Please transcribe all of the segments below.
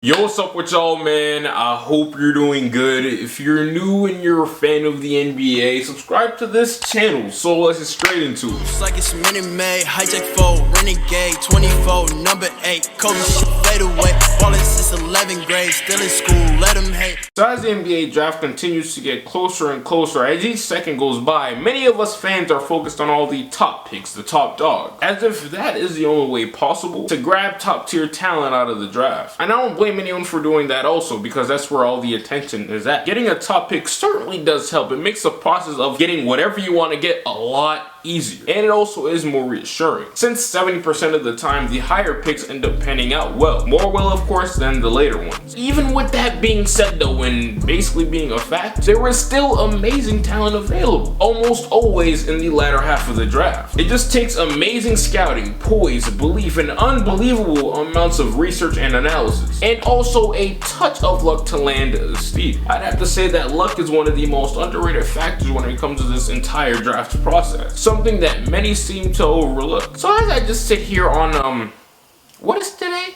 Yo, what's up with y'all, man? I hope you're doing good. If you're new and you're a fan of the NBA, subscribe to this channel. So let's get straight into it. It's like it's Minute Maid, hijack 4, renegade, 24, number 8, Kobe shit fade away, ballin' since 11th grade, still in school, let them hate. So as the NBA draft continues to get closer and closer, as each second goes by, many of us fans are focused on all the top picks, the top dog, as if that is the only way possible to grab top tier talent out of the draft. And I don't blame anyone for doing that also, because that's where all the attention is at. Getting a top pick certainly does help. It makes the process of getting whatever you want to get a lot easier, and it also is more reassuring, since 70% of the time the higher picks end up panning out well, more well of course than the later ones. Even with that being said though, and basically being a fact, there is still amazing talent available, almost always in the latter half of the draft. It just takes amazing scouting, poise, belief, and unbelievable amounts of research and analysis, and also a touch of luck to land a steal. I'd have to say that luck is one of the most underrated factors when it comes to this entire draft process, something that many seem to overlook. So as I just sit here on what is today?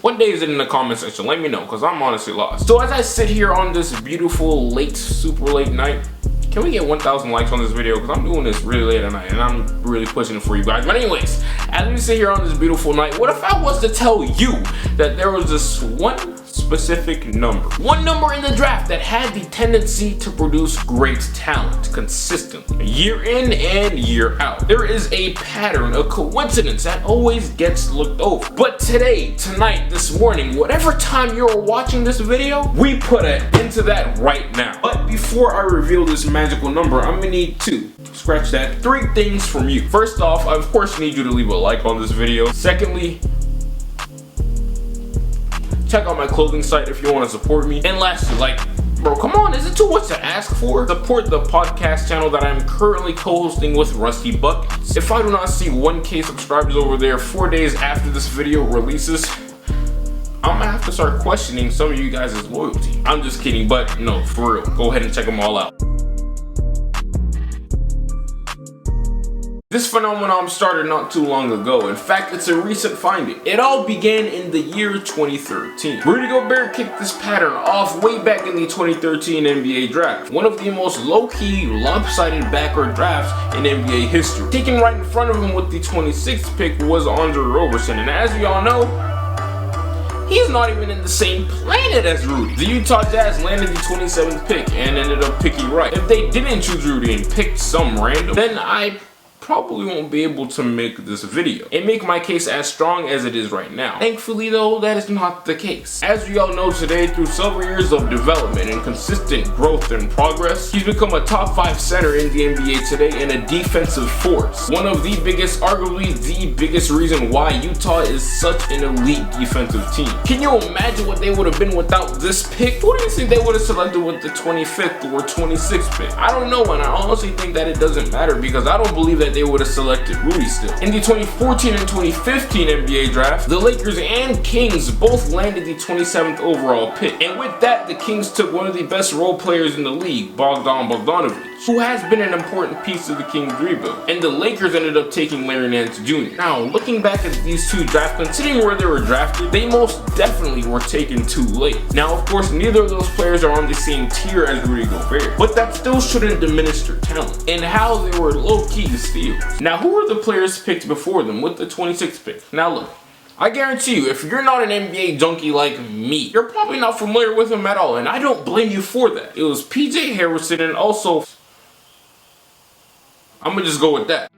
What day is it in the comment section? Let me know, because I'm honestly lost. So as I sit here on this beautiful late, super late night, can we get 1,000 likes on this video? Because I'm doing this really late at night and I'm really pushing it for you guys. But anyways, as we sit here on this beautiful night, what if I was to tell you that there was this one specific number in the draft that had the tendency to produce great talent consistently, year in and year out? There is a pattern, a coincidence that always gets looked over. But today, tonight, this morning, whatever time you're watching this video, we put an end to that right now. But before I reveal this magical number, I'm gonna need three things from you. First off, I of course need you to leave a like on this video. Secondly, check out my clothing site if you want to support me. And lastly, like, bro, come on, is it too much to ask for? Support the podcast channel that I'm currently co-hosting with Rusty Buckets. If I do not see 1K subscribers over there 4 days after this video releases, I'm gonna have to start questioning some of you guys' loyalty. I'm just kidding, but no, for real, go ahead and check them all out. This phenomenon started not too long ago. In fact, it's a recent finding. It all began in the year 2013. Rudy Gobert kicked this pattern off way back in the 2013 NBA draft, one of the most low-key, lopsided backward drafts in NBA history. Taken right in front of him with the 26th pick was Andre Roberson, and as we all know, he's not even in the same planet as Rudy. The Utah Jazz landed the 27th pick and ended up picking right. If they didn't choose Rudy and picked some random, then I probably won't be able to make this video and make my case as strong as it is right now. Thankfully though, that is not the case. As we all know today, through several years of development and consistent growth and progress, he's become a top 5 center in the NBA today and a defensive force. One of the biggest, arguably the biggest reason why Utah is such an elite defensive team. Can you imagine what they would have been without this pick? Who do you think they would have selected with the 25th or 26th pick? I don't know, and I honestly think that it doesn't matter, because I don't believe that they would have selected Rudy still. In the 2014 and 2015 NBA draft, the Lakers and Kings both landed the 27th overall pick. And with that, the Kings took one of the best role players in the league, Bogdanovich, who has been an important piece of the Kings rebuild. And the Lakers ended up taking Larry Nance Jr. Now, looking back at these two drafts, considering where they were drafted, they most definitely were taken too late. Now, of course, neither of those players are on the same tier as Rudy Gobert, but that still shouldn't diminish their talent and how they were low-key steals. Now, who were the players picked before them with the 26th pick? Now look, I guarantee you, if you're not an NBA junkie like me, you're probably not familiar with him at all, and I don't blame you for that. It was PJ Harrison, and also, I'm gonna just go with that.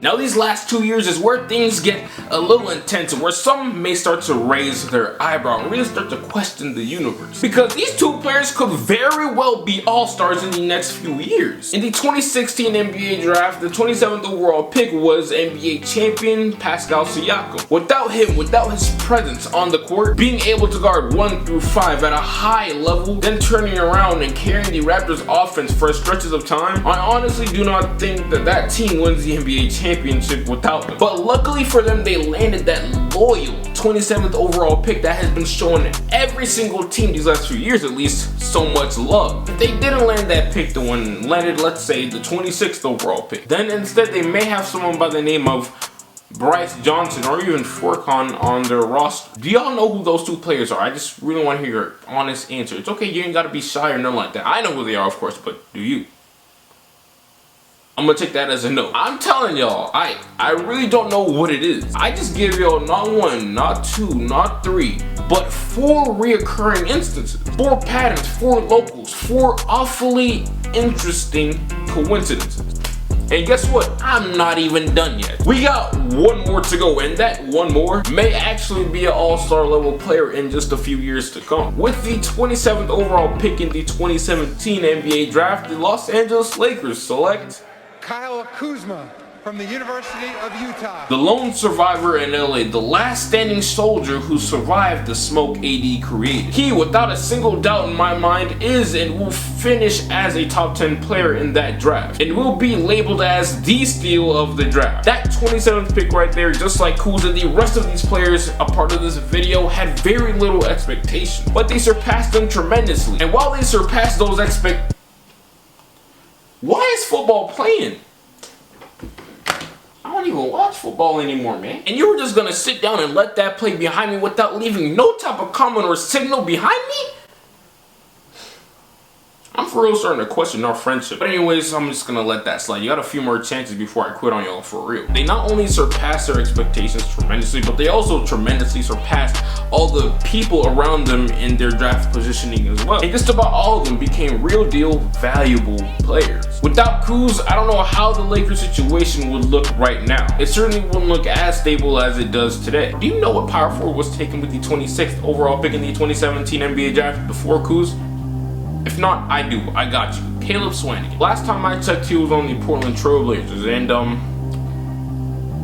Now these last 2 years is where things get a little intense, and where some may start to raise their eyebrow and really start to question the universe. Because these two players could very well be all-stars in the next few years. In the 2016 NBA draft, the 27th overall pick was NBA champion Pascal Siakam. Without him, without his presence on the court, being able to guard 1 through 5 at a high level, then turning around and carrying the Raptors offense for stretches of time, I honestly do not think that that team wins the NBA championship. championship without them. But luckily for them, they landed that loyal 27th overall pick that has been showing every single team these last few years at least so much love. If they didn't land that pick, the one landed, let's say, the 26th overall pick, then instead they may have someone by the name of Bryce Johnson or even Furkan on their roster. Do y'all know who those two players are? I just really want to hear your honest answer. It's okay, you ain't gotta be shy or nothing like that. I know who they are, of course, but do you? I'm gonna take that as a no. I'm telling y'all, I really don't know what it is. I just give y'all not one, not two, not three, but 4 reoccurring instances, 4 patterns, 4 locals, 4 awfully interesting coincidences. And guess what? I'm not even done yet. We got one more to go, and that one more may actually be an all-star level player in just a few years to come. With the 27th overall pick in the 2017 NBA draft, the Los Angeles Lakers select Kyle Kuzma from the University of Utah. The lone survivor in LA, the last standing soldier who survived the smoke AD created. He, without a single doubt in my mind, is and will finish as a top 10 player in that draft, and will be labeled as the steal of the draft. That 27th pick right there, just like Kuz and the rest of these players a part of this video, had very little expectation, but they surpassed them tremendously. And while they surpassed those expectations, why is football playing? I don't even watch football anymore, man. And you were just gonna sit down and let that play behind me without leaving no type of comment or signal behind me? I'm for real starting to question our friendship. But anyways, I'm just gonna let that slide. You got a few more chances before I quit on y'all for real. They not only surpassed their expectations tremendously, but they also tremendously surpassed all the people around them in their draft positioning as well. And just about all of them became real deal valuable players. Without Kuz, I don't know how the Lakers situation would look right now. It certainly wouldn't look as stable as it does today. Do you know what power forward was taken with the 26th overall pick in the 2017 NBA draft before Kuz? If not, I do. I got you. Caleb Swanigan. Last time I checked, he was on the Portland Trailblazers, and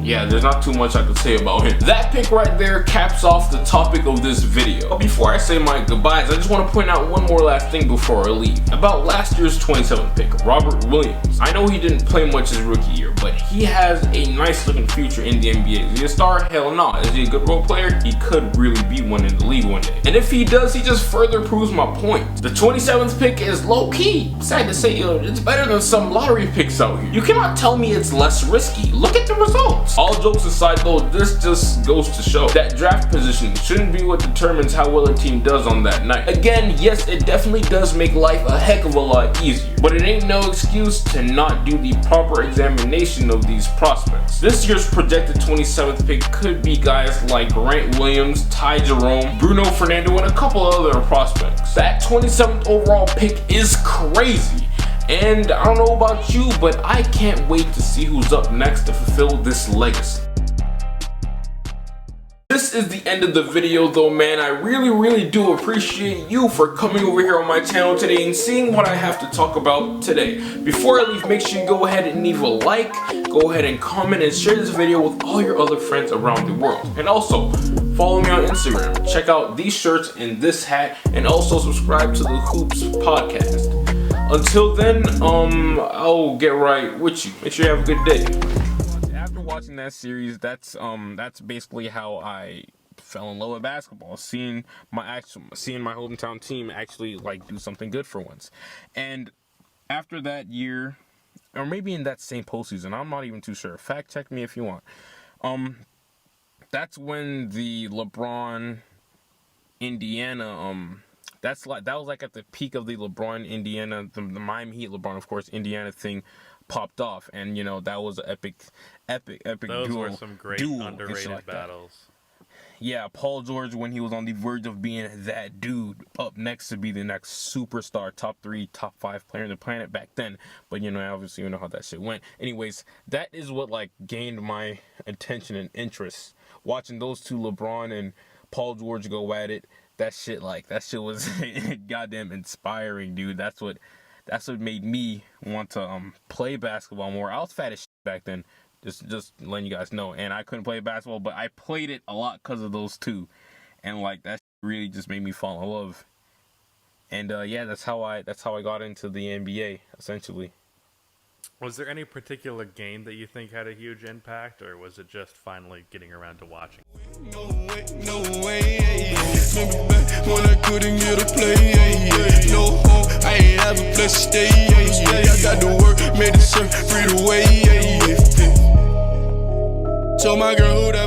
yeah, there's not too much I could say about him. That pick right there caps off the topic of this video. But before I say my goodbyes, I just want to point out one more last thing before I leave. About last year's 27th pick, Robert Williams. I know he didn't play much his rookie year, but he has a nice looking future in the NBA. Is he a star? Hell no. Is he a good role player? He could really be one in the league one day. And if he does, he just further proves my point. The 27th pick is low key. Sad to say, it's better than some lottery picks out here. You cannot tell me it's less risky. Look at the results. All jokes aside though, this just goes to show that draft position shouldn't be what determines how well a team does on that night. Again, yes, it definitely does make life a heck of a lot easier, but it ain't no excuse to not do the proper examination of these prospects. This year's projected 27th pick could be guys like Grant Williams, Ty Jerome, Bruno Fernando, and a couple other prospects. That 27th overall pick is crazy. And I don't know about you, but I can't wait to see who's up next to fulfill this legacy. This is the end of the video though, man. I really do appreciate you for coming over here on my channel today and seeing what I have to talk about today. Before I leave, make sure you go ahead and leave a like, go ahead and comment and share this video with all your other friends around the world. And also, follow me on Instagram, check out these shirts and this hat, and also subscribe to the Hoops podcast. Until then, I'll get right with you. Make sure you have a good day. After watching that series, that's basically how I fell in love with basketball. Seeing my hometown team actually like do something good for once. And after that year, or maybe in that same postseason, I'm not even too sure. Fact check me if you want. That's when the LeBron Indiana that was like at the peak of the LeBron Indiana, the Miami Heat LeBron, of course, Indiana thing popped off, and you know that was an epic Those duel. were some great underrated like battles. Yeah, Paul George, when he was on the verge of being that dude up next to be the next superstar, top 3, top 5 player on the planet back then. But you know, obviously you know how that shit went. Anyways, that is what like gained my attention and interest. Watching those two, LeBron and Paul George, go at it. That shit was goddamn inspiring, dude. That's what made me want to play basketball more. I was fat as shit back then, just letting you guys know, and I couldn't play basketball, but I played it a lot because of those two, and like that really just made me fall in love. And yeah, that's how I got into the NBA essentially. Was there any particular game that you think had a huge impact, or was it just finally getting around to watching? No way, remember back when I couldn't get a play, no home, I ain't have a place to stay, I got to work, made it surf, free the way, told my girl who that